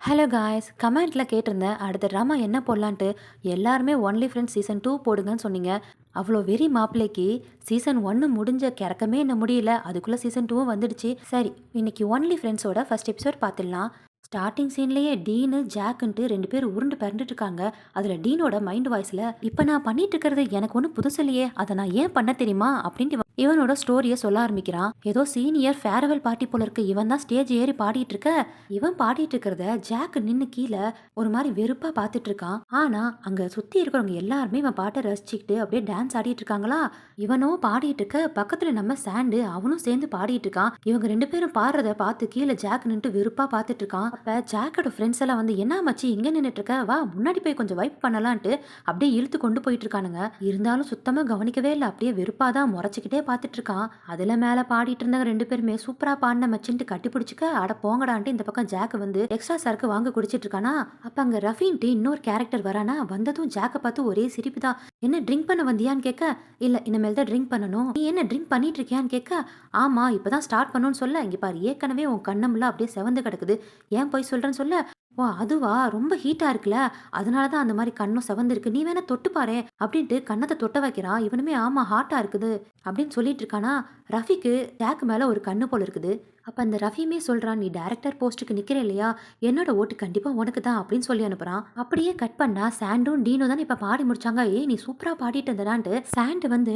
Hello guys, கமெண்ட்ல கேட்டிருந்தேன் அடுத்த ட்ராமா என்ன போடலான்ட்டு. எல்லாருமே ஒன்லி ஃப்ரெண்ட்ஸ் சீசன் 2 போடுங்கன்னு சொன்னீங்க. அவ்வளோ வெறி மாப்பிள்ளைக்கு சீசன் 1 முடிஞ்ச கிறக்கமே என்ன முடியல, அதுக்குள்ளே சீசன் 2 வந்துடுச்சு. சரி, இன்னைக்கு ஒன்லி ஃப்ரெண்ட்ஸோட ஃபர்ஸ்ட் எபிசோட் பார்த்துடலாம். ஸ்டார்டிங் சீன்லயே டீனு ஜாக்குன்ட்டு ரெண்டு பேர் உருண்டு பிறண்டுட்டு இருக்காங்க. அதுல டீனோட மைண்ட் வாய்ஸ்ல, இப்ப நான் பண்ணிட்டு இருக்கிறது எனக்கு ஒன்றும் புதுசு இல்லையே, அதை நான் ஏன் பண்ண தெரியுமா அப்படின்ட்டு இவனோட ஸ்டோரியை சொல்ல ஆரம்பிக்கிறான். ஏதோ சீனியர் ஃபேர்வெல் பார்ட்டி போல இருக்கு. இவன் தான் ஸ்டேஜ் ஏறி பாடிட்டு இருக்க. இவன் பாடிட்டு இருக்கிறத ஜாக் நின்னு கீழே ஒரு மாதிரி வெறுப்பா பார்த்துட்டு இருக்கான். ஆனா அங்க சுத்தி இருக்கிறவங்க எல்லாருமே இவன் பாட்டை ரசிச்சுக்கிட்டு அப்படியே டான்ஸ் ஆடிட்டு இருக்காங்களா. இவனோ பாடிட்டு இருக்க, பக்கத்துல நம்ம சாண்டு அவனும் சேர்ந்து பாடிட்டு இருக்கான். இவங்க ரெண்டு பேரும் பாடுறத பார்த்து கீழே ஜாக் நின்று வெறுப்பா பார்த்துட்டு இருக்கான். அப்ப ஜாக்கோட ஃப்ரெண்ட்ஸ் எல்லாம் வந்து, என்ன மச்சி இங்க நின்னுட்டு இருக்க, வா முன்னாடி போய் கொஞ்சம் வைப் பண்ணலான்ட்டு அப்படியே இழுத்து கொண்டு போயிட்டு இருக்கானுங்க. இருந்தாலும் சுத்தமா கவனிக்கவே இல்லை, அப்படியே வெறுப்பாதான் முறைச்சிக்கிட்டே பார்த்துட்டு இருக்கான். அதுல மேல பாடிட்டு இருந்தவங்க ரெண்டு பேருமே சூப்பரா பாடின மச்சின்ட்டு கட்டி பிடிச்சிக்க, அட போங்கடான்ட்டு இந்த பக்கம் ஜாக் வந்து எக்ஸ்ட்ரா சரக்கு வாங்க குடிச்சிட்டு இருக்கானா. அப்ப அங்க ரஃபின்ட்டு இன்னொரு கேரக்டர் வரானா. வந்ததும் ஜாக்கை பார்த்து ஒரே சிரிப்பு தான். என்ன ட்ரிங்க் பண்ண வந்தியான்னு கேட்க, இல்ல இனிமேல் தான் ட்ரிங்க் பண்ணணும். நீ என்ன ட்ரிங்க் பண்ணிட்டு இருக்கியான்னு கேட்க, ஆமா இப்பதான் ஸ்டார்ட் பண்ணணும்னு சொல்ல, இங்க பாரு ஏற்கனவே உன் கண்ணம்லாம் அப்படியே செவந்து கிடக்குது, ஏன் போய் சொல்றேன்னு சொல்ல, ஓ அதுவா ரொம்ப ஹீட்டா இருக்குல்ல, அதனாலதான் அந்த மாதிரி கண்ணும் செவந்திருக்கு, நீ வேணா தொட்டு பாரு அப்படின்ட்டு கண்ணத்தை தொட்ட வைக்கிறான். இவனுமே ஆமா ஹாட்டா இருக்குது அப்படின்னு சொல்லிட்டு இருக்கானா. ரஃபிக்கு ஜாக் மேல ஒரு கண்ணு போல இருக்குது. அப்ப அந்த ரஃபியுமே சொல்றான், நீ டைரக்டர் போஸ்ட்டுக்கு நிக்கிற இல்லையா, என்னோட ஓட்டு கண்டிப்பா உனக்கு தான் அப்படின்னு சொல்லி அனுப்புறான். அப்படியே கட் பண்ணா சாண்டும் டீனோ தானே இப்ப பாடி முடிச்சாங்க. ஏய் நீ சூப்பரா பாடிட்டு இருந்தடான்ட்டு சாண்டு வந்து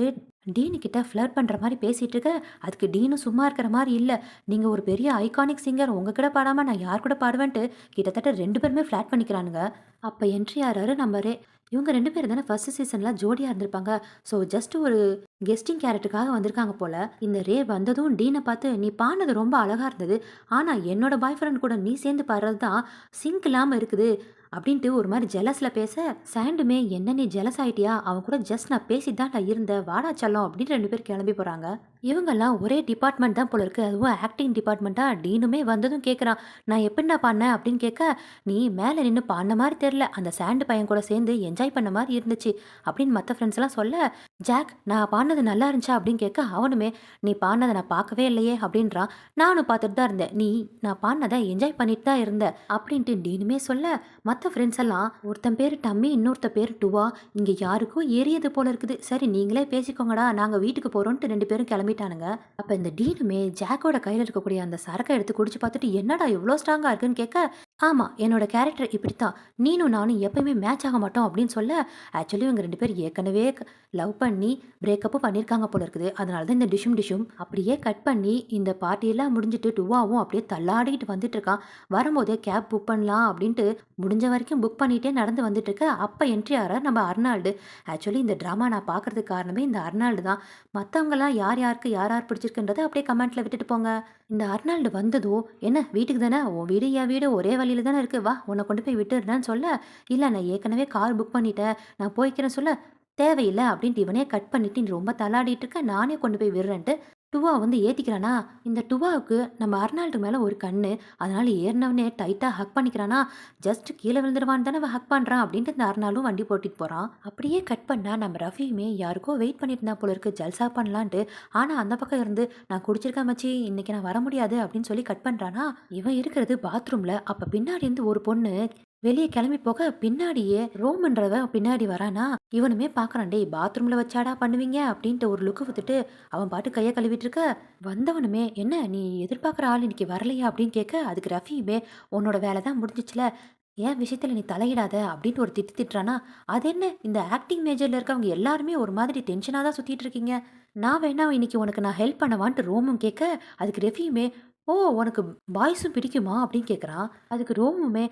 டீனு கிட்ட ஃபிளர்ட் பண்ற மாதிரி பேசிட்டு இருக்க. அதுக்கு டீனும் சும்மா இருக்கிற மாதிரி இல்ல, நீங்க ஒரு பெரிய ஐகானிக் சிங்கர், உங்க கூட பாடாம நான் யார் கூட பாடுவேன்ட்டு கிட்டத்தட்ட ரெண்டு பேருமே ஃபிளாட் பண்ணிக்கிறானுங்க. அப்ப என்ட்ரி ஆறாரு நம்ம இவங்க ரெண்டு பேரும் தானே ஃபர்ஸ்ட் சீசன்ல ஜோடியா இருந்திருப்பாங்க. ஸோ ஜஸ்ட் ஒரு கெஸ்டிங் கேரக்டருக்காக வந்திருக்காங்க போல. இந்த ரே வந்ததும் டீனை பார்த்து, நீ பாடினது ரொம்ப அழகா இருந்தது, ஆனா என்னோட பாய் ஃப்ரெண்ட் கூட நீ சேர்ந்து பாடுறது தான் சிங்க் இல்லாம இருக்குது அப்படின்ட்டு ஒரு மாதிரி ஜெலஸ்ல பேச, சாண்டுமே என்ன நீ ஜெலஸ் ஆயிட்டியா, அவன் கூட ஜஸ்ட் நான் பேசிட்டு தான் நான் இருந்தேன், வாடா செல்லம் அப்படின்னு ரெண்டு பேர் கிளம்பி போறாங்க. இவங்கெல்லாம் ஒரே டிபார்ட்மெண்ட் தான் போல இருக்கு, அதுவும் ஆக்டிங் டிபார்ட்மெண்ட்டா. டீனுமே வந்ததும் கேட்குறான், நான் எப்படின்னா பாடினேன் அப்படின்னு கேட்க, நீ மேலே நின்று பாடின மாதிரி தெரில, அந்த சாண்டு பையன் கூட சேர்ந்து என்ஜாய் பண்ண மாதிரி இருந்துச்சு அப்படின்னு மற்ற ஃப்ரெண்ட்ஸ் எல்லாம் சொல்ல, ஜாக் நான் பாடினது நல்லா இருந்துச்சா அப்படின்னு கேட்க, அவனுமே நீ பாடினதை நான் பார்க்கவே இல்லையே அப்படின்றான். நானும் பார்த்துட்டு தான் இருந்தேன், நீ நான் பாடினதை என்ஜாய் பண்ணிட்டு தான் இருந்தேன் அப்படின்ட்டு டீனுமே சொல்ல, மற்ற ஃப்ரெண்ட்ஸ் எல்லாம் ஒருத்தன் பேர் டம்மி, இன்னொருத்த பேர் டுவா, இங்கே யாருக்கும் ஏறியது போல இருக்குது, சரி நீங்களே பேசிக்கோங்கடா நாங்கள் வீட்டுக்கு போகிறோன்ட்டு ரெண்டு பேரும் கிளம்பிட்டானுங்க. அப்போ இந்த டீனுமே ஜாக்கோட கையில் இருக்கக்கூடிய அந்த சரக்கை எடுத்து குடிச்சு பார்த்துட்டு, என்னடா இவ்வளோ ஸ்ட்ராங்காக இருக்குன்னு கேட்க, ஆமாம் என்னோட கேரக்டர் இப்படித்தான், நீனும் நானும் எப்பயுமே மேட்ச் ஆக மாட்டோம் அப்படின்னு சொல்ல, ஆக்சுவலி இவங்க ரெண்டு பேர் ஏற்கனவே லவ் பண்ணி பிரேக்கப்பும் பண்ணியிருக்காங்க போல இருக்குது, அதனால தான் இந்த டிஷும் டிஷும். அப்படியே கட் பண்ணி இந்த பார்ட்டியெல்லாம் முடிஞ்சிட்டு டுவாவும் அப்படியே தள்ளாடிக்கிட்டு வந்துட்டு இருக்கான். வரும்போதே கேப் புக் பண்ணலாம் அப்படின்ட்டு முடிஞ்ச வரைக்கும் புக் பண்ணிட்டே நடந்து வந்துட்டு இருக்க. அப்போ என்ட்ரி ஆகிறார் நம்ம அர்னால்டு. ஆக்சுவலி இந்த ட்ராமா நான் பார்க்கறதுக்கு காரணமே இந்த அர்னால்டு தான். மற்றவங்களாம் யார் யாருக்கு யார் யார் பிடிச்சிருக்குன்றதை அப்படியே கமெண்ட்ல விட்டுட்டு போங்க. இந்த அர்னால்டு வந்ததோ, என்ன வீட்டுக்கு தானே, உன் வீடு என் வீடு ஒரே வழியில தானே இருக்கு, வா உன்னை கொண்டு போய் விட்டுடுறேன்னு சொல்ல, இல்லை நான் ஏற்கனவே கார் புக் பண்ணிட்டேன் நான் போய்க்கிறேன்னு சொல்ல, தேவையில்லை அப்படின்ட்டு இவனே கட் பண்ணிட்டு, நீ ரொம்ப தள்ளாடிட்டு இருக்க நானே கொண்டு போய் விடுறேன்ட்டு டுவா வந்து ஏத்திக்கிறானா. இந்த டுவாவுக்கு நம்ம அர்னால்டு மேல ஒரு கண்ணு, அதனால ஏறினவனே டைட்டா ஹக் பண்ணிக்கிறானா. ஜஸ்ட் கீழே விழுந்துருவான்னு தானே ஹக் பண்றான் அப்படின்ட்டு இந்த அர்னாலும் வண்டி போட்டிட்டு போறான். அப்படியே கட் பண்ணா நம்ம ரஃபியுமே யாருக்கோ வெயிட் பண்ணிட்டு இருந்தா போல இருக்கு, ஜல்சா பண்ணலான்ட்டு. ஆனா அந்த பக்கம் இருந்து, நான் குடிச்சிருக்கேன் மச்சி இன்னைக்கு நான் வர முடியாது அப்படின்னு சொல்லி கட் பண்றானா. இவன் இருக்கிறது பாத்ரூம்ல. அப்ப பின்னாடி இருந்து ஒரு பொண்ணு வெளியே கிளம்பி போக, பின்னாடியே ரோமன்றவ பின்னாடி வரானா. இவனுமே பாக்குறான், டேய் பாத்ரூம்ல வச்சாடா பண்ணுவீங்க அப்படின்ட்டு ஒரு லுக்கு வித்துட்டு அவன் பாட்டு கையை கழுவிட்டு இருக்க. வந்தவனுமே, என்ன நீ எதிர்பார்க்குற ஆள் இன்னைக்கு வரலையா அப்படின்னு கேட்க, அதுக்கு ரஃபியுமே, உன்னோட வேலை தான் முடிஞ்சிச்சுல, ஏன் விஷயத்துல நீ தலையிடாத அப்படின்ட்டு ஒரு திட்டுறானா. அது என்ன, இந்த ஆக்டிங் மேஜர்ல இருக்கவங்க எல்லாருமே ஒரு மாதிரி டென்ஷனாக தான் சுத்திட்டு இருக்கீங்க, நான் வேணா இன்னைக்கு உனக்கு நான் ஹெல்ப் பண்ணவான்ட்டு ரோமும் கேட்க, அதுக்கு ரெஃபியுமே, ஓ உனக்கு பாய்ஸும் பிடிக்குமா அப்படின்னு கேட்குறான். அதுக்கு ரோமுமே,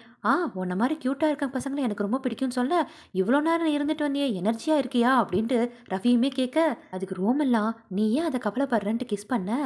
உன்ன மாதிரி க்யூட்டாக இருக்க பசங்களை எனக்கு ரொம்ப பிடிக்கும்னு சொல்ல, இவ்வளோ நேரம் இருந்துட்டு வந்தியே எனர்ஜியாக இருக்கியா அப்படின்ட்டு ரஃபியுமே கேட்க, அதுக்கு ரோமெல்லாம், நீ ஏன் அதை கவலைப்படுறன்ட்டு கிஸ் பண்ண,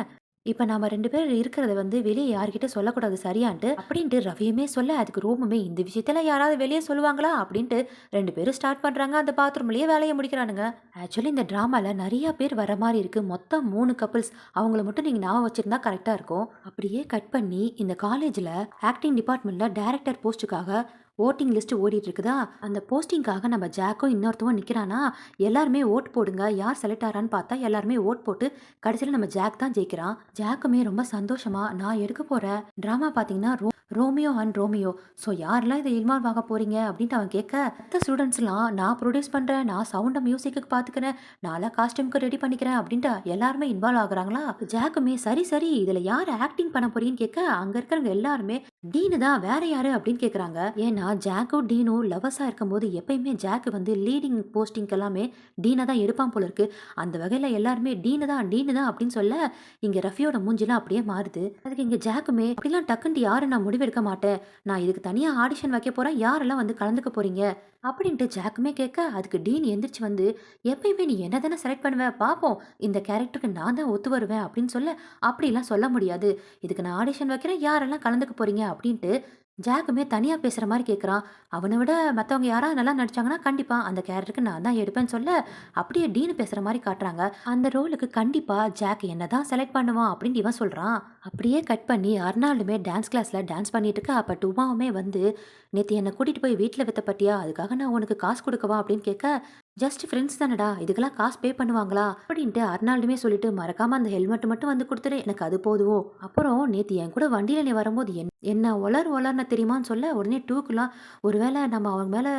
இப்போ நாம ரெண்டு பேர் இருக்கிறத வந்து வெளியே யார்கிட்ட சொல்லக்கூடாது சரியான்ட்டு அப்படின்ட்டு ரவியுமே சொல்ல, அதுக்கு ரோமுமே, இந்த விஷயத்துல யாராவது வெளியே சொல்லுவாங்களா அப்படின்ட்டு ரெண்டு பேரும் ஸ்டார்ட் பண்றாங்க. அந்த பாத்ரூம்லயே வேலையை முடிக்கிறானுங்க. ஆக்சுவலி இந்த டிராமால நிறைய பேர் வர மாதிரி இருக்கு, மொத்தம் 3 கப்பிள்ஸ். அவங்கள மட்டும் நீங்க ஞாபகம் வச்சிருந்தா கரெக்டா இருக்கும். அப்படியே கட் பண்ணி இந்த காலேஜ்ல ஆக்டிங் டிபார்ட்மெண்ட்ல டைரக்டர் போஸ்ட்டுக்காக ஓட்டிங் லிஸ்ட் ஓடிட்டு இருக்குதா. அந்த போஸ்டிங்காக நம்ம ஜாக்கும் இன்னொருத்தவன் நிக்கிறானா. எல்லாருமே ஓட் போடுங்க, யார் செலக்ட் ஆறான்னு பார்த்தா எல்லாருமே ஓட் போட்டு கடைசியில் நம்ம ஜாக் தான் ஜெயிக்கிறான். ஜாக்குமே ரொம்ப சந்தோஷமா, நான் எடுக்க போற டிராமா பார்த்தீங்கன்னா ரோமியோ அண்ட் ரோமியோ. ஸோ யாரெல்லாம் இதை இன்வால்வ் ஆக போறீங்க அப்படின்ட்டு அவன் கேட்க, மத்த ஸ்டூடெண்ட்ஸ்லாம் நான் ப்ரொடியூஸ் பண்றேன், நான் சவுண்ட மியூசிக்கு பார்த்துக்கிறேன், நான்லாம் காஸ்டியூம்க்கு ரெடி பண்ணிக்கிறேன் அப்படின்ட்டு எல்லாருமே இன்வால்வ் ஆகுறாங்களா? ஜாக்குமே சரி சரி இதுல யார் ஆக்டிங் பண்ண போறீன்னு கேட்க, அங்க இருக்கிறவங்க எல்லாருமே டீனு தான் வேற யாரு அப்படின்னு கேக்குறாங்க. ஏன்னா ஜாக்கும் டீனும் லவர்ஸா இருக்கும்போது எப்பயுமே ஜாக் வந்து லீடிங் போஸ்டிங்க்கு எல்லாமே டீனை தான் எடுப்பான் போல இருக்கு. அந்த வகையில எல்லாருமே டீனு தான் அப்படின்னு சொல்ல, இங்க ரஃபியோட மூஞ்சிலாம் அப்படியே மாறுது. அதுக்கு இங்க ஜாக்குமே அப்படிலாம் டக்குன்ட்டு யாரும் நான் முடிவெடுக்க மாட்டேன். நான் இதுக்கு தனியா ஆடிஷன் வைக்க போறேன். யாரெல்லாம் வந்து கலந்துக்க போறீங்க? அப்படின்ட்டு ஜாக்குமே கேட்க, அதுக்கு டீன் எந்திரிச்சு வந்து, எப்பயுமே நீ என்ன தானே செலக்ட் பண்ணுவ பார்ப்போம். இந்த கேரக்டருக்கு நான் தான் ஒத்து வருவேன் அப்படின்னு சொல்ல, அப்படிலாம் சொல்ல முடியாது. இதுக்கு நான் ஆடிஷன் வைக்கிறேன். யாரெல்லாம் கலந்துக்க போறீங்க அப்படின்ட்டு ஜாக்குமே தனியா பேசுற மாரி கேட்குறான். அவன விட மத்தவங்க யாராவது நல்லா நடிச்சாங்கன்னா, கண்டிப்பா அந்த கேரக்டருக்கு நான் தான் எடுப்பேன்னு சொல்ல, அப்படியே டீன் பேசுற மாரி காட்டுறாங்க. அந்த ரோலுக்கு கண்டிப்பா ஜாக் என்ன தான் செலக்ட் பண்ணுவான் அப்படின்னு இவன் சொல்றான். அப்படியே கட் பண்ணி அர்னால்டுமே டான்ஸ் கிளாஸ்ல டான்ஸ் பண்ணிட்டு இருக்க. அப்ப டுமாவுமே வந்து, நேத்து என்ன கூட்டிட்டு போய் வீட்ல வித்த பத்தியா? அதுக்காக நான் உனக்கு காசு குடுக்கவா? அப்படின்னு கேட்க, ஜஸ்ட் ஃப்ரெண்ட்ஸ் தானடா. இதுக்கெல்லாம் காசு பே பண்ணுவாங்களா? அப்படின்ட்டு அர்னால்டுமே சொல்லிட்டு, மறக்காம அந்த ஹெல்மெட் மட்டும் வந்து குடுத்துரு. எனக்கு அது போதும். அப்புறம் நேத்து என் கூட வண்டியில நீ வரும்போது என்ன ஒளர்ன தெரியுமான்னு சொல்ல, உடனே டூக்குலாம் ஒருவேளை நம்ம அவங்க மேல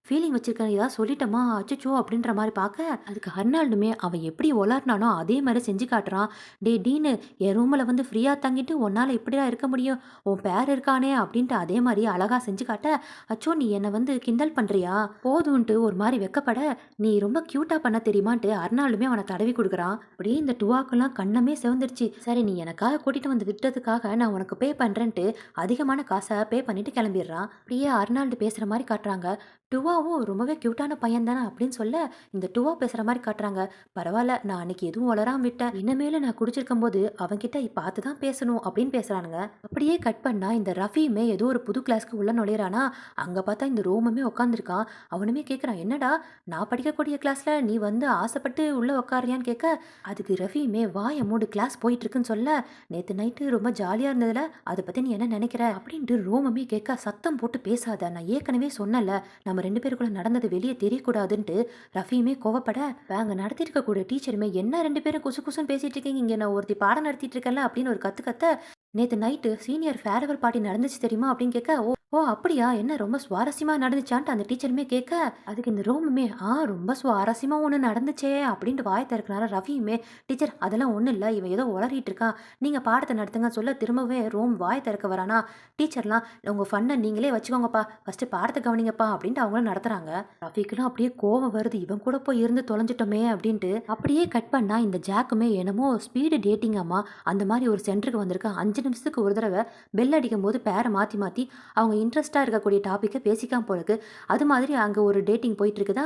ஃபீலிங் வச்சிருக்கேன் ஏதாவது சொல்லிட்டோமா? அச்சச்சோ! அப்படின்ற மாரி பார்க்க, அதுக்கு அர்னால்டுமே அவன் எப்படி ஒளர்னானோ அதே மாரி செஞ்சு காட்டுறான். டேய் டீனு, என் ரூம்ல வந்து ஃப்ரீயா தங்கிட்டு உன்னால இப்படிடா இருக்க முடியும்? உன் பேர் இருக்கானே அப்படின்ட்டு அதே மாரி அழகா செஞ்சு காட்ட, அச்சோ! நீ என்ன வந்து கிண்டல் பண்றியா? போதுன்ட்டு ஒரு மாரி வெட்கப்பட, நீ ரொம்ப கியூட்டா பண்ண தெரியுமான்ட்டு அர்னால்டுமே அவன தடவி குடுக்குறான். அப்படியே இந்த டுவாக்குலாம் கண்ணமே சிவந்துருச்சு. சரி நீ எனக்காக கூட்டிட்டு வந்து விட்டதுக்காக நான் உனக்கு பே பண்றேன்ட்டு அதிகமான காச பே பண்ணிட்டு கிளம்பிடுறான். அப்படியே அர்னால்டு பேசுற மாரி காட்டுறாங்க. டுவாவும் ரொம்பவே கியூட்டான பையன் தானே அப்படின்னு சொல்ல, இந்த டுவா பேசுற மாரி காட்டுறாங்க. பரவாயில்ல நான் அன்னைக்கு எதுவும் வளராம விட்டேன். இனிமேல நான் குடிச்சிருக்கும் போது அவன்கிட்ட பார்த்து தான் பேசணும் அப்படின்னு பேசுறானுங்க. அப்படியே கட் பண்ணா இந்த ரஃபியுமே ஏதோ ஒரு புது கிளாஸ்க்கு உள்ள நுழையிறானா, அங்க பார்த்தா இந்த ரோமுமே உட்காந்துருக்கான். அவனுமே கேட்குறான், என்னடா நான் படிக்கக்கூடிய கிளாஸ்ல நீ வந்து ஆசைப்பட்டு உள்ள உட்காரியான்னு கேட்க, அதுக்கு ரஃபியுமே வாய மூடு கிளாஸ் போயிட்டு இருக்குன்னு சொல்ல, நேத்து நைட்டு ரொம்ப ஜாலியா இருந்ததுல அதை பத்தி நீ என்ன நினைக்கிற அப்படின்ட்டு ரோமுமே கேட்க, சத்தம் போட்டு பேசாத, நான் ஏற்கனவே சொன்னல நம்ம 2 பேருக்குள்ள நடந்தது வெளியே தெரியக்கூடாதுன்ட்டு ரஃபியுமே கோவப்பட, அங்க நடத்திட்டு இருக்கக்கூடிய டீச்சருமே என்ன 2 பேரும் குசு குசுன்னு பேசிட்டு இருக்கீங்க, இங்க நான் ஒருத்தி பாடம் நடத்திட்டு இருக்கேன்ல அப்படின்னு ஒரு கத்து கத்த, நேத்து நைட்டு சீனியர் ஃபேர்வெல் பார்ட்டி நடந்துச்சு தெரியுமா அப்படின்னு கேட்க, ஓ ஓ அப்படியா என்ன ரொம்ப சுவாரஸ்யமா நடந்துச்சான்ட்டு அந்த டீச்சருமே கேட்க, அதுக்கு இந்த ரோமுமே ரொம்ப சுவாரஸ்யமா ஒன்று நடந்துச்சே அப்படின்ட்டு வாய் திறக்கனால ரவியுமே, டீச்சர் அதெல்லாம் ஒன்றும் இல்லை இவன் ஏதோ உளறிட்டு இருக்கான், நீங்கள் பாடத்தை நடத்துங்க சொல்ல திரும்பவே ரோம் வாய் திறக்க வரானா, டீச்சர்லாம் உங்கள் ஃபன்னை நீங்களே வச்சுக்கோங்கப்பா ஃபஸ்ட்டு பாடத்தை கவனிங்கப்பா அப்படின்ட்டு அவங்களும் நடத்துகிறாங்க. ரஃபிக்குலாம் அப்படியே கோவம் வருது, இவன் கூட போய் இருந்து தொலைஞ்சிட்டோமே அப்படின்ட்டு. அப்படியே கட் பண்ணா இந்த ஜாக்குமே என்னமோ ஸ்பீடு டேட்டிங் அம்மா அந்த மாதிரி ஒரு சென்டருக்கு வந்திருக்க. 5 நிமிஷத்துக்கு ஒரு தடவை பெல் அடிக்கும் போது பேரை மாற்றி மாற்றி அவங்க இன்ட்ரெஸ்ட்டாக இருக்கக்கூடிய டாப்பிக்கை பேசிக்காம போலக்கு. அது மாதிரி அங்கே ஒரு டேட்டிங் போயிட்டு இருக்குதா,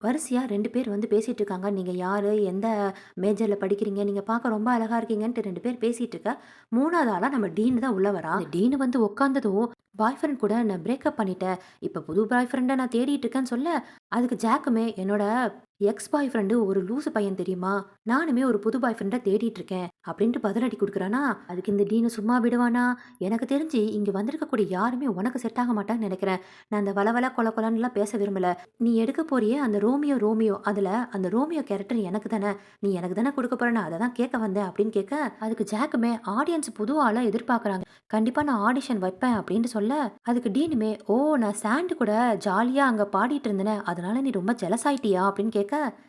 வரிசையாக 2 பேர் வந்து பேசிகிட்டு இருக்காங்க. நீங்கள் யார், எந்த மேஜரில் படிக்கிறீங்க, நீங்கள் பார்க்க ரொம்ப அழகாக இருக்கீங்கன்ட்டு 2 பேர் பேசிகிட்டு இருக்க. 3வது ஆளாக நம்ம டீனு தான் உள்ள வரா. டீனு வந்து உட்காந்ததும் பாய் ஃப்ரெண்ட் கூட நான் பிரேக்கப் பண்ணிட்டேன், இப்போ புது பாய் ஃப்ரெண்டை நான் தேடிட்டு இருக்கேன்னு சொல்ல, அதுக்கு ஜாக்குமே என்னோட எக்ஸ் பாய் ஃப்ரெண்டு ஒரு லூசு பையன் தெரியுமா, நானுமே ஒரு புது பாய் ஃப்ரெண்டை தேடிட்டு இருக்கேன் அப்படின்ட்டு பதிலடி கொடுக்குறானா. அதுக்கு இந்த டீனு சும்மா விடுவானா, எனக்கு தெரிஞ்சு இங்கே வந்திருக்கக்கூடிய யாருமே உனக்கு செட் ஆக மாட்டான்னு நினைக்கிறேன், நான் அந்த வளவல கொல கொலன்னுலாம் பேச விரும்பல, நீ எடுக்க போறியே அந்த ரோமியோ ரோமியோ அதில் அந்த ரோமியோ கேரக்டர் எனக்கு தானே, நீ எனக்கு தானே கொடுக்க போறேன்னு அதை தான் கேட்க வந்தேன் அப்படின்னு கேட்க, அதுக்கு ஜாக்குமே ஆடியன்ஸ் புது ஆளாக எதிர்பார்க்குறாங்க, கண்டிப்பாக நான் ஆடிஷன் வைப்பேன் அப்படின்ட்டு சொல்ல, அதுக்கு டீனுமே ஓ நான் சாண்டு கூட ஜாலியாக அங்கே பாடிட்டு இருந்தேனே அதனால நீ ரொம்ப ஜெலஸ் ஆயிட்டியா அப்படின்னு கேட்க,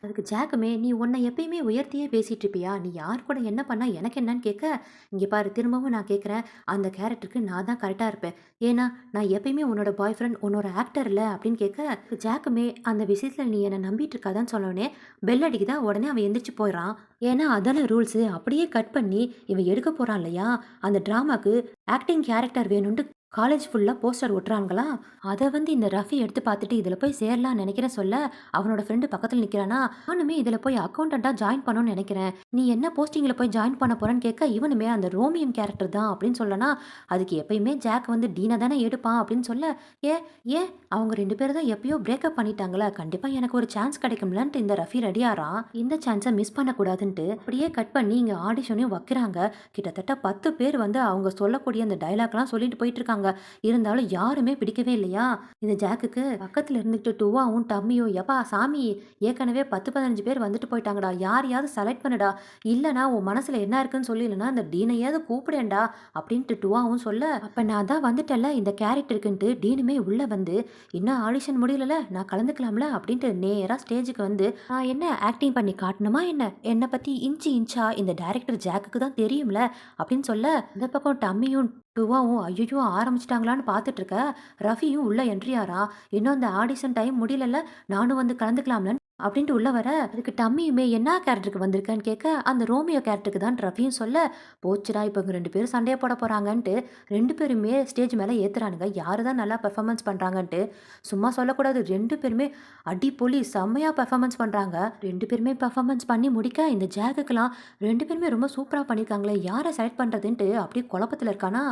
அதுக்கு ஜாக்குமே நீ உன்னை எப்பயுமே உயர்த்தியே பேசிட்டு இருப்பியா, நீ யார் கூட என்ன பண்ணா எனக்கு என்னன்னு கேட்க, இங்கே பாரு திரும்பவும் நான் கேட்குறேன், அந்த கேரக்டருக்கு நான் தான் கரெக்டாக இருப்பேன், ஏன்னா நான் எப்பயுமே உன்னோட பாய் ஃப்ரெண்ட் உன்னோட ஆக்டர் இல்லை அப்படின்னு கேட்க, ஜாக்குமே அந்த விஷயத்தில் நீ என்னை நம்பிட்டு இருக்காதான்னு சொன்னோடனே பெல் அடிக்குதா, உடனே அவன் எந்திரிச்சு போயிடறான். ஏன்னா அதெல்லாம் ரூல்ஸு. அப்படியே கட் பண்ணி இவன் எடுக்க போகிறான் இல்லையா அந்த ட்ராமாக்கு ஆக்டிங் கேரக்டர் வேணும்ட்டு காலேஜ் ஃபுல்லாக போஸ்டர் ஒட்டுறாங்களா, அதை வந்து இந்த ரஃபி எடுத்து பார்த்துட்டு இதில் போய் சேரலாம்னு நினைக்கிறேன் சொல்ல, அவனோட ஃப்ரெண்டு பக்கத்தில் நிற்கிறானா, நானுமே இதில் போய் அக்கௌண்டண்ட்டாக ஜாயின் பண்ணணும்னு நினைக்கிறேன், நீ என்ன போஸ்டிங்கில் போய் ஜாயின் பண்ண போகிறேன்னு கேட்க, இவனுமே அந்த ரோமியம் கேரக்டர் தான் அப்படின்னு சொல்லனா, அதுக்கு எப்பயுமே ஜாக் வந்து டீனை தானே எடுப்பான் அப்படின்னு சொல்ல, ஏன் ஏன் அவங்க 2 பேரும் தான் எப்பயோ பிரேக்கப் பண்ணிட்டாங்களா, கண்டிப்பாக எனக்கு ஒரு சான்ஸ் கிடைக்கும்லன்ட்டு இந்த ரஃபி ரெடியாரான், இந்த சான்ஸை மிஸ் பண்ணக்கூடாதுன்ட்டு. அப்படியே கட் பண்ணி இங்கே ஆடிஷனையும் வைக்கிறாங்க. கிட்டத்தட்ட 10 பேர் வந்து அவங்க சொல்லக்கூடிய அந்த டைலாக்லாம் சொல்லிட்டு போயிட்டு இருக்காங்க. பார்த்தாங்க. இருந்தாலும் யாருமே பிடிக்கவே இல்லையா, இந்த ஜாக்குக்கு. பக்கத்துல இருந்துகிட்டு டூவாவும், டம்மியும், "எப்பா சாமி, ஏற்கனவே 10, 15 பேர் வந்துட்டு போயிட்டாங்கடா. யாரையாவது செலக்ட் பண்ணுடா. இல்லன்னா உன் மனசுல என்ன இருக்குன்னு சொல்லு. இல்லன்னா அந்த டீனையாவது கூப்பிடேன்டா" அப்படின்ட்டு டூவாவும் சொல்ல, அப்ப நான் தான் வந்துட்டேன்ல இந்த கேரக்டருக்குன்ட்டு டீனுமே உள்ள வந்து, "இன்னும் ஆடிஷன் முடியலல்ல, நான் கலந்துக்கலாம்ல" அப்படின்ட்டு நேரா ஸ்டேஜுக்கு வந்து, "நான் என்ன ஆக்டிங் பண்ணி காட்டணுமா என்ன? என்னை பத்தி இன்ச்சு இன்ச்சா இந்த டைரக்டர் ஜாக்குக்கு தான் தெரியும்ல" அப்படின்னு சொல்ல, இந்த பக்கம் டம்மியும் டூவாவும் ஐயையோ ஆரம்பிச்சுட்டாங்களான்னு பார்த்துட்டு இருக்க, ரஃபியும் உள்ள என்ட்ரி ஆறான். "இன்னும் அந்த ஆடிஷன் டைம் முடியலல்ல, நானும் வந்து கலந்துக்கலாம்லன்னு" அப்படின்ட்டு உள்ள வர, அதுக்கு டம்மியுமே என்ன கேரக்டருக்கு வந்திருக்கேன்னு கேட்க, அந்த ரோமியோ கேரக்டருக்கு தான் ரஃபியும் சொல்ல, போச்சுடா இப்போ இவங்க 2 பேரும் சண்டைய போட போறாங்கன்ட்டு 2 பேருமே ஸ்டேஜ் மேல ஏத்துறானுங்க. யாரு தான் நல்லா பெர்ஃபார்மன்ஸ் பண்றாங்கன்ட்டு. சும்மா சொல்லக்கூடாது, 2 பேருமே அடிப்பொலி செம்மையா பெர்ஃபார்மன்ஸ் பண்றாங்க. 2 பேருமே பெர்ஃபார்மன்ஸ் பண்ணி முடிக்க, இந்த ஜாக்குக்குலாம் 2 பேருமே ரொம்ப சூப்பரா பண்ணியிருக்காங்களே, யார செலக்ட் பண்றதுன்ட்டு அப்படியே குழப்பத்துல இருக்கானா.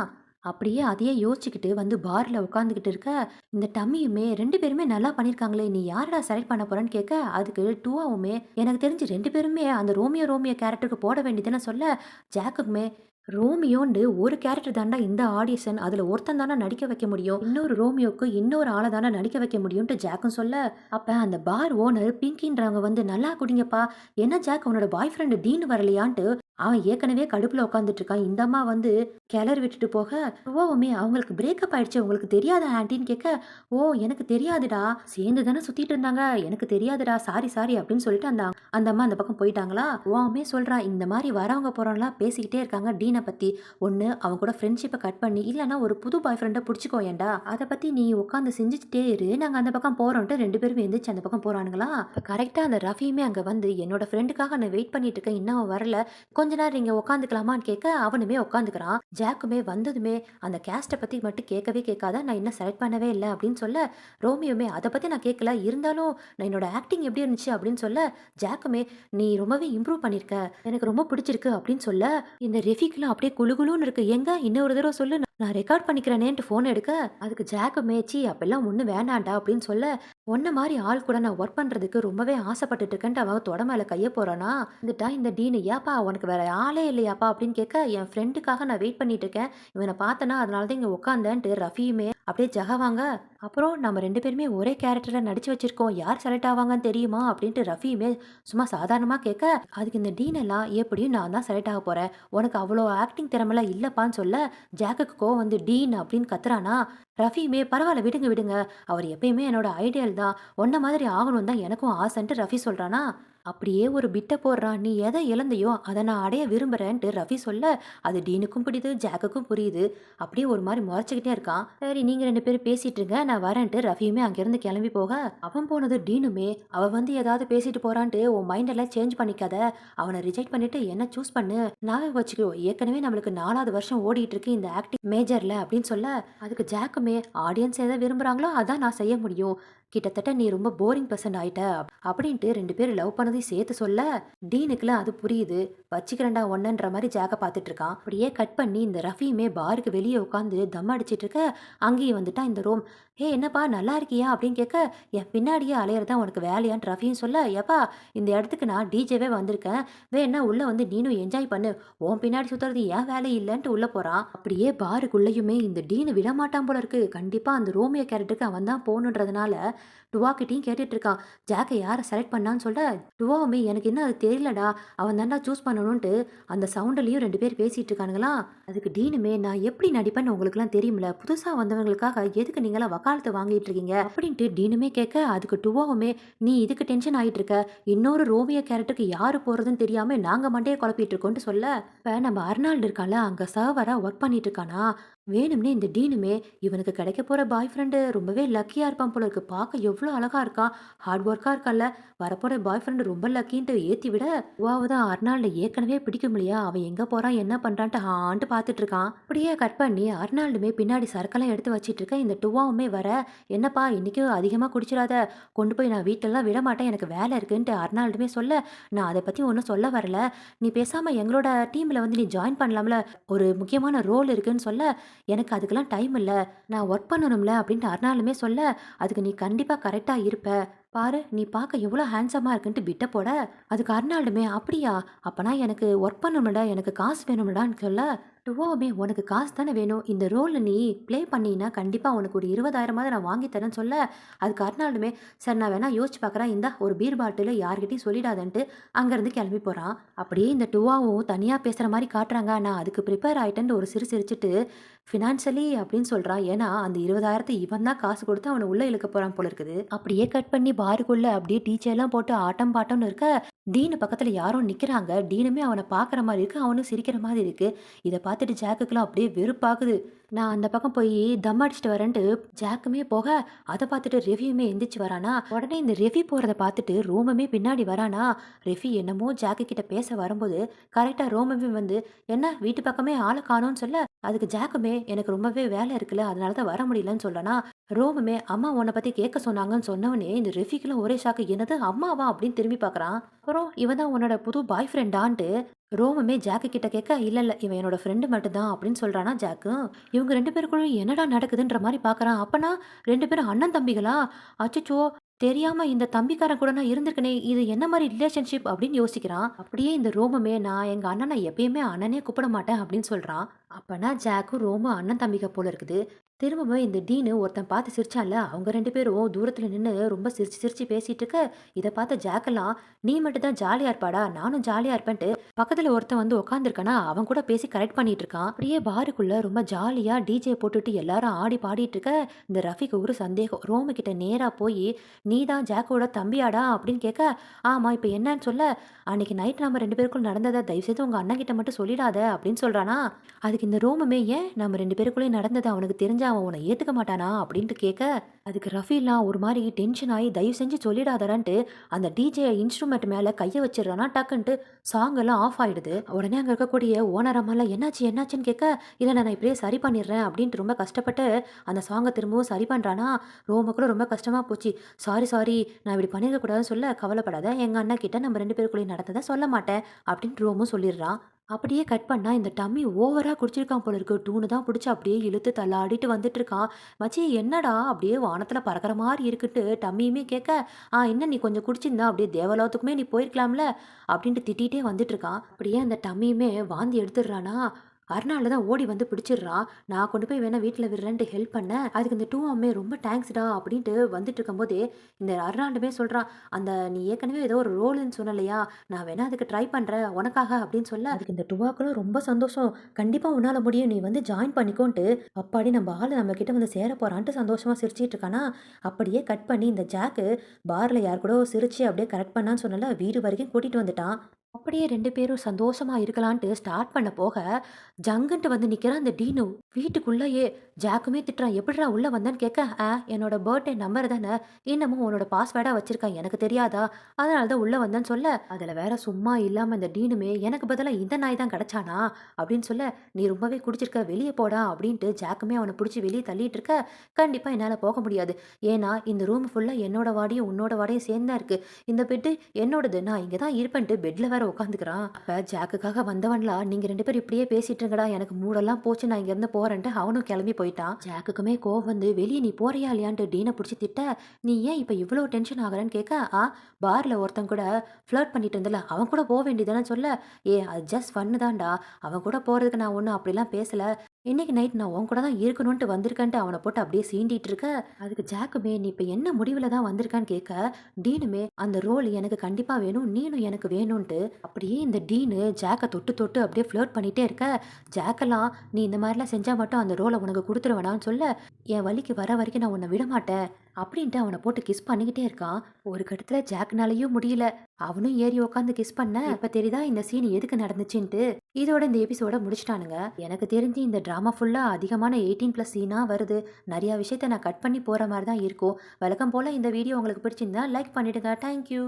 அப்படியே அதையே யோசிச்சுக்கிட்டு வந்து பார்ல உட்காந்துக்கிட்டு இருக்க, இந்த டம்மியுமே 2 பேருமே நல்லா பண்ணியிருக்காங்களே, நீ யாரடா செலக்ட் பண்ண போறன்னு கேட்க, அதுக்கு டூவாவுமே, எனக்கு தெரிஞ்சு 2 பேருமே அந்த ரோமியோ ரோமியோ கேரக்டருக்கு போட வேண்டியதுன்னு சொல்ல, ஜாக்குக்குமே, ரோமியோன்டு ஒரு கேரக்டர் தான்டா இந்த ஆடிஷன். அதுல ஒருத்தன் தானே நடிக்க வைக்க முடியும். இன்னொரு ரோமியோக்கு இன்னொரு ஆள தானே நடிக்க வைக்க முடியும்ன்ட்டு ஜாக்கும் சொல்ல, அப்ப அந்த பார் ஓனர் பிங்கின்றவங்க வந்து, "நல்லா குடிங்கப்பா. என்ன ஜாக் உன்னோட பாய் ஃப்ரெண்ட் டீன் வரலையான்ட்டு" அவன் ஏற்கனவே கடுப்புல உட்காந்துட்டு இருக்கான். இந்த அம்மா வந்து கிளறி விட்டுட்டு போக, "ருவாவுமே அவங்களுக்கு பிரேக்கப் ஆயிடுச்சு. உங்களுக்கு தெரியாதா ஆன்ட்டின்னு?" கேட்க, "ஓ எனக்கு தெரியாதுடா. சேர்ந்து தானே சுத்திட்டு இருந்தாங்க. எனக்கு தெரியாதுடா. சாரி சாரி" அப்படின்னு சொல்லிட்டு அந்த அந்த அம்மா அந்த பக்கம் போயிட்டாங்களா. ருவாவுமே சொல்றான், "இந்த மாரி வரவங்க போறவங்கலாம் பேசிக்கிட்டே இருக்காங்க டீன பத்தி. ஒண்ணு அவன் கூட ஃப்ரெண்ட்ஷிப்ப கட் பண்ணி, இல்லன்னா ஒரு புது பாய் ஃப்ரெண்ட புடிச்சுக்கோயேன்டா. அத பத்தி நீ உட்காந்து செஞ்சுக்கிட்டே இரு. நாங்க அந்த பக்கம் போறோம்ன்ட்டு" 2 பேரும் எந்திரிச்சு அந்த பக்கம் போறானுங்களா. அப்ப கரெக்ட்டா அந்த ரஃபியுமே அங்க வந்து, "என்னோட ஃப்ரெண்டுக்காக நான் வெயிட் பண்ணிட்டு இருக்கேன். இன்னும் அவன் வரல. கொஞ்ச நேரம் இங்க உட்காந்துக்கலாமான்னு கேட்க, அவனுமே உட்காந்துக்கிறான். ஜாக்குமே வந்ததுமே அந்த கேஸ்ட்ட பத்தி மட்டும் கேட்கவே கேட்காத, நான் இன்னும் செலக்ட் பண்ணவே இல்ல அப்படின்னு சொல்ல, ரோமியோமே அத பத்தி நான் கேட்கல. இருந்தாலும் நான் என்னோட ஆக்டிங் எப்படி இருந்துச்சு அப்படின்னு சொல்ல, ஜாக்குமே, நீ ரொம்பவே இம்ப்ரூவ் பண்ணியிருக்க. எனக்கு ரொம்ப பிடிச்சிருக்கு அப்படின்னு சொல்ல, இந்த ரெஃபிக்குலாம் அப்படியே குளு குளுன்னு இருக்கு. எங்க இன்னொரு தடவ சொல்லு, நான் ரெக்கார்ட் பண்ணிக்கிறேனேன்ட்டு ஃபோன் எடுக்க, அதுக்கு ஜாக்குமே, "ச்சீ அப்பல்லாம் ஒண்ணும் வேணான்டா" அப்படின்னு சொல்ல, "உன்ன மாரி ஆள் கூட நான் ஒர்க் பண்றதுக்கு ரொம்பவே ஆசைப்பட்டுட்டு இருக்கேன்ட்டு" அவன் தொட மேல கைய போறானா. வந்துட்டா இந்த டீனு, "ஏப்பா உனக்கு வேற ஆளே இல்லையாப்பா?" அப்படின்னு கேட்க, "என் ஃப்ரெண்டுக்காக நான் வெயிட் பண்ணிட்டு இருக்கேன். இவன பார்த்தேனா அதனால தான் இங்க உட்காந்தேன்ட்டு" ரஃபியுமே அப்படியே ஜகவாங்க. அப்புறம், "நம்ம 2 பேருமே ஒரே கேரக்டர்ல நடிச்சு வச்சிருக்கோம். யார் செலக்ட் ஆவாங்கன்னு தெரியுமா?" அப்படின்ட்டு ரஃபியுமே சும்மா சாதாரணமா கேட்க, அதுக்கு இந்த டீன் எல்லாம், "எப்படியும் நான் தான் செலக்ட் ஆக போறேன். உனக்கு அவ்வளோ ஆக்டிங் திறமைலாம் இல்லப்பான்னு" சொல்ல, ஜாக்குக்கு கோவம் வந்து டீன் அப்படின்னு கத்துறானா. ரஃபியுமே, "பரவாயில்ல விடுங்க விடுங்க. அவர் எப்பயுமே என்னோட ஐடியல் தான். உன்ன மாதிரி ஆகணும்னு தான் எனக்கும் ஆசைன்ட்டு" ரஃபி சொல்றானா. அப்படியே ஒரு பிட்ட போடுறான். "நீ எத இழந்தையோ அத நான் அடைய விரும்புறேன்ட்டு" ரஃபி சொல்ல, அது டீனுக்கும் புரியுது, ஜாக்குக்கும் புரியுது. அப்படியே ஒரு மாரி முறைச்சுக்கிட்டே இருக்கான். "சரி நீங்க 2 பேரும் பேசிட்டு இருங்க, நான் வரேன்ட்டு" ரஃபியுமே அங்கேருந்து கிளம்பி போக, அவன் போனது டீனுமே, "அவ வந்து ஏதாவது பேசிட்டு போறான்ட்டு உன் மைண்டெல்லாம் சேஞ்ச் பண்ணிக்காத. அவன ரிஜெக்ட் பண்ணிட்டு என்ன சூஸ் பண்ணு. ஞாபகம் வச்சுக்கோ, ஏற்கனவே நம்மளுக்கு 4வது வருஷம் ஓடிட்டு இருக்கு இந்த ஆக்டிங் மேஜர்ல" அப்படின்னு சொல்ல, அதுக்கு ஜாக்குமே, "ஆடியன்ஸ் எத விரும்புறாங்களோ அதான் நான் செய்ய முடியும். கிட்டத்தட்ட நீ ரொம்ப போரிங் பெர்சன் ஆயிட்ட" அப்படின்ட்டு 2 பேரும் லவ் பண்ணதையும் சேர்த்து சொல்ல, டீனுக்குலாம் அது புரியுது. "வச்சுக்கிறேன்டா ஒன்னன்ற" மாதிரி ஜாக்க பார்த்துட்டு இருக்கான். அப்படியே கட் பண்ணி இந்த ரஃபியுமே பாருக்கு வெளியே உட்காந்து தம் அடிச்சிட்டு இருக்க, அங்கேயும் வந்துட்டான் இந்த ரோம். "ஏய் என்னப்பா நல்லா இருக்கியா?" அப்படின்னு கேட்க, "என் பின்னாடியே அலையறது தான் உனக்கு வேலையான்னு" ரஃபியும் சொல்ல, "ஏப்பா இந்த இடத்துக்கு நான் டிஜேவே வந்திருக்கேன். வேணா உள்ள வந்து நீனும் என்ஜாய் பண்ணு. உன் பின்னாடி சுத்துறது ஏன் வேலை இல்லன்ட்டு" உள்ள போறான். அப்படியே பாருக்குள்ளயுமே இந்த டீனு விடமாட்டான் போல இருக்கு. கண்டிப்பா அந்த ரோமியோ கேரக்டருக்கு அவன் தான் போகணுன்றதுனால டுவா கிட்டயும் கேட்டுட்டு இருக்கான். ஜாக்கை யார செலக்ட் பண்ணான்னு சொல்ல, டுவாவுமே, "எனக்கு இன்னும் அது தெரியலடா. அவன் தான்டா சூஸ் பண்ணணுன்ட்டு" அந்த சவுண்டுலயும் 2 பேர் பேசிட்டு இருக்கானுங்களாம். அதுக்கு டீனுமே, "நான் எப்படி நடிப்பேன்னு உங்களுக்குலாம் தெரியும்ல. புதுசா வந்தவங்களுக்காக எதுக்கு நீங்கலாம் வக்காலத்து வாங்கிட்டு இருக்கீங்க?" அப்படின்ட்டு டீனுமே கேட்க, அதுக்கு டுவாவுமே, "நீ இதுக்கு டென்ஷன் ஆயிட்டு இருக்க. இன்னொரு ரோமியோ கேரக்டருக்கு யாரு போறதுன்னு தெரியாம நாங்க மண்டைய குழப்பிட்டு இருக்கோம்னு சொல்ல, இப்ப நம்ம அர்னால்டு இருக்கான்ல, அங்க சர்வரா ஒர்க் பண்ணிட்டு இருக்கானா. வேணும்னே இந்த டீனுமே, இவனுக்கு கிடைக்க போற பாய் ஃப்ரெண்டு ரொம்பவே லக்கியா இருப்பான் போல இருக்கு. பார்க்க எவ்வளோ அழகா இருக்கான். ஹார்ட் ஒர்க்கா இருக்கான்ல. வரப்போற பாய் ஃப்ரெண்டு ரொம்ப லக்கின்ட்டு ஏத்தி விட, டுவாவு தான் அர்னால்ட ஏற்கனவே பிடிக்கும் இல்லையா? அவன் எங்க போறான் என்ன பண்றான்ட்டு ஆன்ட்டு பார்த்துட்டு இருக்கான். அப்படியே கட் பண்ணி அர்னால்டுமே பின்னாடி சரக்கெல்லாம் எடுத்து வச்சிட்டு இருக்க, இந்த டுவாவுமே வர, "என்னப்பா இன்னைக்கும் அதிகமா குடிச்சிடாத. கொண்டு போய் நான் வீட்லலாம் விட மாட்டேன். எனக்கு வேலை இருக்குன்ட்டு" அர்னால்டுமே சொல்ல, "நான் அத பத்தி ஒண்ணும் சொல்ல வரல. நீ பேசாம எங்களோட டீம்ல வந்து நீ ஜாயின் பண்ணலாம்ல. ஒரு முக்கியமான ரோல் இருக்குன்னு" சொல்ல, "எனக்கு அதுக்கெல்லாம் டைம் இல்ல. நான் ஒர்க் பண்ணணும்ல" அப்படின்ட்டு அர்னாலுமே சொல்ல, "அதுக்கு நீ கண்டிப்பா கரெக்ட்டா இருப்ப. பாரு நீ பார்க்க எவ்வளோ ஹேண்ட்ஸமா இருக்குன்ட்டு பிட்ட போட, அதுக்கு அர்னால்டுமே அப்படியா? அப்பனா எனக்கு ஒர்க் பண்ணணும்டா, எனக்கு காசு வேணும்டான்னு சொல்ல, டுவோமே உனக்கு காசு தானே வேணும். இந்த ரோல்ல நீ ப்ளே பண்ணீன்னா கண்டிப்பா உனக்கு ஒரு 20,000மாவது நான் வாங்கி தரேன்னு சொல்ல, அதுக்கு அர்னால்டுமே சரி நான் வேணா யோசிச்சு பார்க்குறேன். இந்தா ஒரு பீர் பாட்டிலு யார்கிட்டயும் சொல்லிடாதன்ட்டு அங்கேருந்து கிளம்பி போறான். அப்படியே இந்த டுவாவும் தனியா பேசுற மாரி காட்டுறாங்க. நான் அதுக்கு ப்ரிப்பேர் ஆயிட்டேன்ட்டு ஒரு சிரிச்சுட்டு, ஃபினான்ஷியலி அப்படின்னு சொல்றான். ஏன்னா அந்த 20,000 இவன் தான் காசு கொடுத்து அவன உள்ள இழுக்க போறான் போல இருக்குது. அப்படியே கட் பண்ணி பாருக்குள்ள அப்படியே டீச்சர்லாம் போட்டு ஆட்டம் பாட்டம்னு இருக்க, டீனு பக்கத்துல யாரோ நிக்கிறாங்க. டீனுமே அவன பார்க்குற மாரி இருக்கு. அவனும் சிரிக்கிற மாதிரி இருக்கு. இத பார்த்துட்டு ஜாக்குக்குலாம் அப்படியே வெறுப்பாகுது. நான் அந்த பக்கம் போய் தம் அடிச்சுட்டு வரேன்ட்டு ஜாக்குமே போக, அத பார்த்துட்டு ரெவியுமே எந்திரிச்சு வரானா. உடனே இந்த ரெவி போறத பார்த்துட்டு ரோமமே பின்னாடி வரானா. ரெவி என்னமோ ஜாக்கு கிட்ட பேச வரும்போது, கரெக்ட்டா ரோமமே வந்து, "என்ன வீட்டு பக்கமே ஆள காணோம்னு" சொல்ல, அதுக்கு ஜாக்குமே, "எனக்கு ரொம்பவே வேலை இருக்குல்ல, அதனால தான் வர முடியலன்னு" சொல்லனா. ரோமமே, "அம்மா உன்ன பத்தி கேட்க சொன்னாங்கன்னு" சொன்னோனே, இந்த ரெஃபிக்குலாம் ஒரே ஷாக்கு. "என்னது அம்மாவா?" அப்படின்னு திரும்பி பார்க்குறான். அப்புறம் இவன் தான் உன்னோட புது பாய் ஃப்ரெண்டான்ட்டு ரோமமே ஜாக்கு கிட்ட கேட்க, "இல்ல, இல்ல இவன் என்னோட ஃப்ரெண்டு மட்டும் தான்" அப்படின்னு சொல்றானா ஜாக்கு. இவங்க 2 பேருக்குள்ள என்னடா நடக்குதுன்ற மாரி பார்க்குறான். அப்பன்னா 2 பேரும் அண்ணன் தம்பிகளா? அச்சச்சோ! தெரியாம இந்த தம்பிக்காரன் கூட நான் இருந்திருக்கனே! இது என்ன மாரி ரிலேஷன்ஷிப் அப்படின்னு யோசிக்கிறான். அப்படியே இந்த ரோமமே, "நான் எங்க அண்ணன எப்பயுமே அண்ணனே கூப்பிட மாட்டேன்" அப்படின்னு சொல்றான். அப்பன்னா ஜாக்கும் ரோமும் அண்ணன் தம்பிக போல இருக்குது. திரும்பவும் இந்த டீனு ஒருத்தன் பார்த்து சிரிச்சான்ல, அவங்க 2 பேரும் தூரத்துல நின்னு ரொம்ப சிரிச்சு சிரிச்சு பேசிட்டு இருக்க, இத பார்த்த ஜாக்கெல்லாம், "நீ மட்டும் தான் ஜாலியா இருப்பாடா, நானும் ஜாலியா இருப்பேன்ட்டு" பக்கத்துல ஒருத்தன் வந்து உட்காந்துருக்கானா, அவன் கூட பேசி கரெக்ட் பண்ணிட்டு இருக்கான். அப்படியே பாருக்குள்ள ரொம்ப ஜாலியா டிஜே போட்டுட்டு எல்லாரும் ஆடி பாடிட்டு இருக்க, இந்த ரஃபிக்கு ஒரு சந்தேகம். ரோமு கிட்ட நேரா போய், "நீ தான் ஜாக்கோட தம்பியாடா?" அப்படின்னு கேட்க, "ஆமா இப்ப என்னன்னு" சொல்ல, "அன்னைக்கு நைட் நம்ம 2 பேருக்குள்ள நடந்தத தயவுசெய்து உங்க அண்ணன் கிட்ட மட்டும் சொல்லிடாத" அப்படின்னு சொல்றானா. அதுக்கு இந்த ரோமமே, "ஏன் நம்ம 2 பேருக்குள்ளயும் நடந்தது அவனுக்கு தெரிஞ்சா அவன் உன்னை ஏத்துக்க மாட்டானா?" அப்படின்ட்டு கேட்க, அதுக்கு ரஃபீலாம் ஒரு மாரி டென்ஷன் ஆயி, "தயவு செஞ்சு சொல்லிடாதடான்ட்டு" அந்த டிஜே இன்ஸ்ட்ருமெண்ட் மேல கைய வச்சிடுறானா. டக்குன்ட்டு சாங் எல்லாம் ஆஃப் ஆயிடுது. உடனே அங்க இருக்கக்கூடிய ஓனர் அம்மாலாம், "என்னாச்சு என்னாச்சுன்னு?" கேட்க, "இல்ல நான் இப்படியே சரி பண்ணிடுறேன்" அப்படின்ட்டு ரொம்ப கஷ்டப்பட்டு அந்த சாங்க திரும்பவும் சரி பண்றானா. ரோமுக்குள்ள ரொம்ப கஷ்டமா போச்சு. "சாரி சாரி நான் இப்படி பண்ணியிருக்க கூடாதுன்னு" சொல்ல, "கவலைப்படாத எங்க அண்ணன் கிட்ட நம்ம 2 பேருக்குள்ளயும் நடந்தத சொல்ல மாட்டேன்" அப்படின்னு ரோமும் சொல்லிடுறான். அப்படியே கட் பண்ணா இந்த டம்மி ஓவரா குடிச்சிருக்கான் போல இருக்கு. டூனு தான் புடிச்சு அப்படியே இழுத்து தள்ளாடிட்டு வந்துட்டு இருக்கான். "மச்சி என்னடா அப்படியே வானத்துல பறக்கிற மாரி இருக்குன்ட்டு" டம்மியுமே கேட்க, என்ன நீ கொஞ்சம் குடிச்சிருந்தா அப்படியே தேவலோகத்துக்குமே நீ போயிருக்கலாம்ல" அப்படின்ட்டு திட்டிட்டே வந்துட்டு இருக்கான். அப்படியே அந்த டம்மியுமே வாந்தி எடுத்துடுறானா. அருணால தான் ஓடி வந்து பிடிச்சிடுறான். "நான் கொண்டு போய் வேணா வீட்ல விடுறேன்ட்டு ஹெல்ப் பண்ணேன். அதுக்கு இந்த டூவுமே ரொம்ப தேங்க்ஸ்டா" அப்படின்ட்டு வந்துட்டு இருக்கும்போதே, இந்த அருணாண்டுமே சொல்றான், "அந்த நீ ஏற்கனவே ஏதோ ஒரு ரோல்ன்னு சொன்னலையா? நான் வேணா அதுக்கு ட்ரை பண்றேன் உனக்காக" அப்படின்னு சொல்ல, அதுக்கு இந்த டுவாக்குலும் ரொம்ப சந்தோஷம். "கண்டிப்பா உன்னால முடியும். நீ வந்து ஜாயின் பண்ணிக்கோன்ட்டு" அப்பாடி நம்ம ஆளு நம்ம கிட்ட வந்து சேர போறான்ட்டு சந்தோஷமா சிரிச்சிட்டு இருக்கானா. அப்படியே கட் பண்ணி இந்த ஜாக்கு பார்ல யார் கூடவோ சிரிச்சு அப்படியே கரெக்ட் பண்ணான்னு சொன்னல, வீடு வரைக்கும் கூட்டிட்டு வந்துட்டான். அப்படியே 2 பேரும் சந்தோஷமா இருக்கலான்ட்டு ஸ்டார்ட் பண்ண போக, ஜங்குன்ட்டு வந்து நிக்கிறான் அந்த டீனு. வீட்டுக்குள்ளயே ஜாக்குமே திட்டுறான். "எப்பிட்றா உள்ள வந்தேன்னு" கேட்க, என்னோட பர்த்டே நம்பர் தானே, இன்னமும் உன்னோட பாஸ்வேர்டா வச்சிருக்கேன். எனக்கு தெரியாதா? அதனால தான் உள்ள வந்தேன்னு" சொல்ல, அதுல வேற சும்மா இல்லாம இந்த டீனுமே, "எனக்கு பதிலா இந்த நாய் தான் கிடைச்சானா?" அப்படின்னு சொல்ல, "நீ ரொம்பவே குடிச்சிருக்க. வெளிய போடா" அப்படின்ட்டு ஜாக்குமே அவன புடிச்சு வெளிய தள்ளிட்டு இருக்க, "கண்டிப்பா என்னால போக முடியாது. ஏன்னா, இந்த ரூம் ஃபுல்லா என்னோட வாடையும், உன்னோட வாடையும் சேர்ந்து தான் இருக்கு. இந்த பெட்டு என்னோடது. நான் இங்க தான் இருப்பேன்ட்டு பெட்ல வேற உட்காந்துக்கிறான். அப்ப ஜாக்குக்காக வந்தவன்லாம், "நீங்க 2 பேரும் இப்படியே பேசிட்டு இருங்கடா. எனக்கு மூடெல்லாம் போச்சு. நான் இங்கேருந்து போறேன்ட்டு" அவனும் கிளம்பி போயிட்டான். ஜாக்குக்குமே கோவம் வந்து, "வெளிய நீ போறியா இல்லையான்ட்டு" டீன புடிச்சு திட்ட, "நீ ஏன் இப்ப இவ்ளோ டென்ஷன் ஆகுறன்னு" கேட்க, பார்ல ஒருத்தன் கூட ஃப்ளர்ட் பண்ணிட்டு இருந்தல, அவன் கூட போ வேண்டியதுதானன்னு சொல்ல, அது ஜஸ்ட் ஃபன்னு தான்டா. அவன் கூட போறதுக்கு நான் ஒண்ணும் அப்படிலாம் பேசல. இன்னைக்கு நைட் நான் உன் கூட தான் இருக்கணுன்ட்டு வந்திருக்கேன்ட்டு" அவன போட்டு அப்படியே சீண்டிட்டு இருக்க, அதுக்கு ஜாக்குமே, "நீ இப்ப என்ன முடிவுல தான் வந்திருக்கான்னு" கேட்க, டீனுமே, "அந்த ரோல் எனக்கு கண்டிப்பா வேணும். நீனும் எனக்கு வேணுன்ட்டு" அப்படியே இந்த டீனு ஜாக்க தொட்டு தொட்டு அப்படியே ஃப்ளர்ட் பண்ணிட்டே இருக்க, ஜாக்கெல்லாம், "நீ இந்த மாதிரிலாம் செஞ்சா மட்டும் அந்த ரோல உனக்கு குடுத்துருவேனான்னு" சொல்ல, "என் வலிக்கு வர வரைக்கும் நான் உன்ன விடமாட்டேன்" அப்படின்ட்டு அவன போட்டு கிஸ் பண்ணிக்கிட்டே இருக்கான். ஒரு கட்டத்துல ஜாக்னாலயும் முடியல. அவனும் ஏறி உட்காந்து கிஸ் பண்ண, இப்ப தெரியுதா இந்த சீன் எதுக்கு நடந்துச்சுன்ட்டு. இதோட இந்த எபிசோட முடிச்சுட்டானுங்க. எனக்கு தெரிஞ்சு இந்த டிராமா ஃபுல்லா அதிகமான 18+ சீனா வருது. நிறைய விஷயத்த நான் கட் பண்ணி போற மாதிரி தான் இருக்கும். வழக்கம் போல இந்த வீடியோ உங்களுக்கு பிடிச்சிருந்தா லைக் பண்ணிடுங்க. தேங்க்யூ.